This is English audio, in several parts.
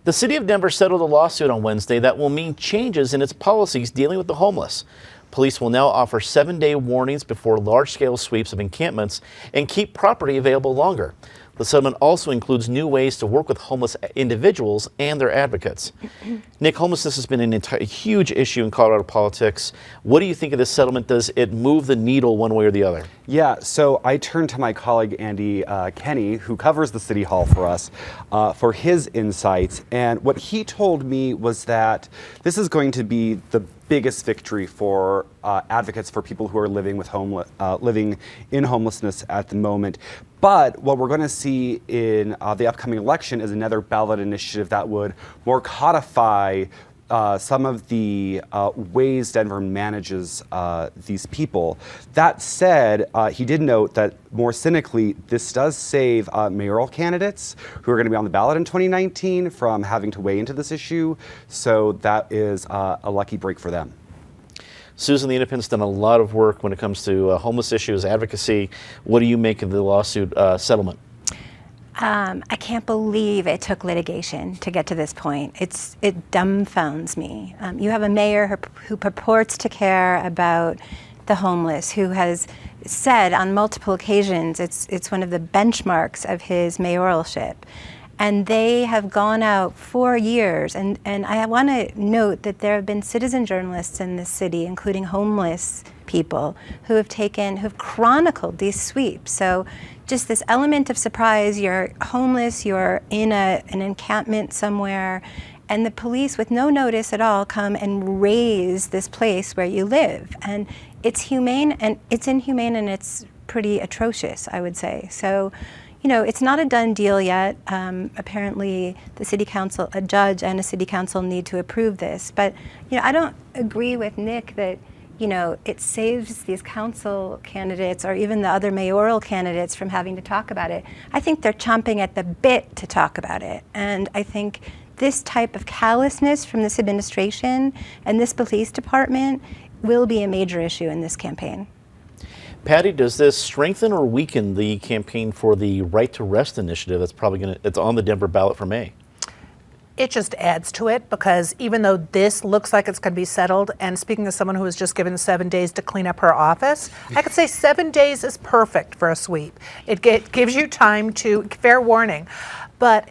The city of Denver settled a lawsuit on Wednesday that will mean changes in its policies dealing with the homeless. Police will now offer 7-day warnings before large-scale sweeps of encampments and keep property available longer. The settlement also includes new ways to work with homeless individuals and their advocates. Nick, homelessness has been a huge issue in Colorado politics. What do you think of this settlement? Does it move the needle one way or the other? Yeah, so I turned to my colleague Andy Kenny, who covers the City Hall for us, for his insights. And what he told me was that this is going to be the biggest victory for advocates for people who are living in homelessness at the moment. But what we're going to see in the upcoming election is another ballot initiative that would more codify some of the ways Denver manages these people. That said, he did note that more cynically, this does save mayoral candidates who are going to be on the ballot in 2019 from having to weigh into this issue. So that is a lucky break for them. Susan, the Independent's done a lot of work when it comes to homeless issues, advocacy. What do you make of the lawsuit settlement? I can't believe it took litigation to get to this point. It dumbfounds me. You have a mayor who purports to care about the homeless, who has said on multiple occasions it's one of the benchmarks of his mayoralship. And they have gone out for years. And I want to note that there have been citizen journalists in this city, including homeless people, who have chronicled these sweeps. So just this element of surprise, you're homeless, you're in an encampment somewhere, and the police, with no notice at all, come and raise this place where you live. And it's humane, and it's inhumane, and it's pretty atrocious, I would say. So, you know, it's not a done deal yet. Apparently, the city council, a judge and a city council need to approve this. But, you know, I don't agree with Nick that, you know, it saves these council candidates or even the other mayoral candidates from having to talk about it. I think they're chomping at the bit to talk about it. And I think this type of callousness from this administration and this police department will be a major issue in this campaign. Patty, does this strengthen or weaken the campaign for the Right to Rest initiative that's on the Denver ballot for May? It just adds to it, because even though this looks like it's going to be settled, and speaking as someone who was just given 7 days to clean up her office, I could say 7 days is perfect for a sweep. It gives you time to, fair warning. But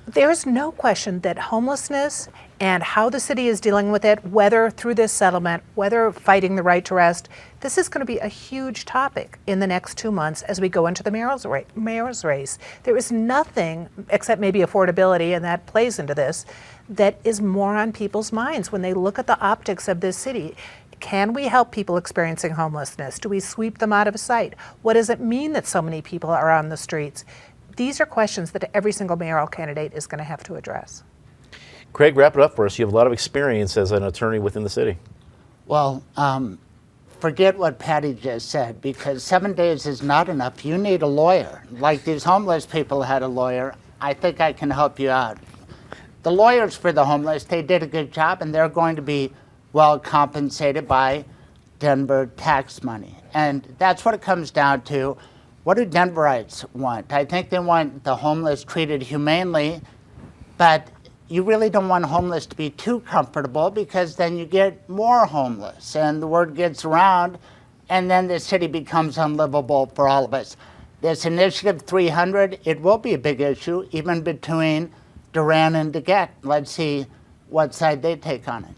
there's no question that homelessness and how the city is dealing with it, whether through this settlement, whether fighting the right to rest, this is going to be a huge topic in the next 2 months as we go into the mayor's race. There is nothing, except maybe affordability, and that plays into this, that is more on people's minds when they look at the optics of this city. Can we help people experiencing homelessness? Do we sweep them out of sight? What does it mean that so many people are on the streets? These are questions that every single mayoral candidate is going to have to address. Craig, wrap it up for us. You have a lot of experience as an attorney within the city. Well, forget what Patty just said, because 7 days is not enough. You need a lawyer. Like these homeless people had a lawyer. I think I can help you out. The lawyers for the homeless, they did a good job, and they're going to be well compensated by Denver tax money. And that's what it comes down to. What do Denverites want? I think they want the homeless treated humanely, but you really don't want homeless to be too comfortable, because then you get more homeless and the word gets around, and then the city becomes unlivable for all of us. This Initiative 300, it will be a big issue, even between Duran and DeGette. Let's see what side they take on it.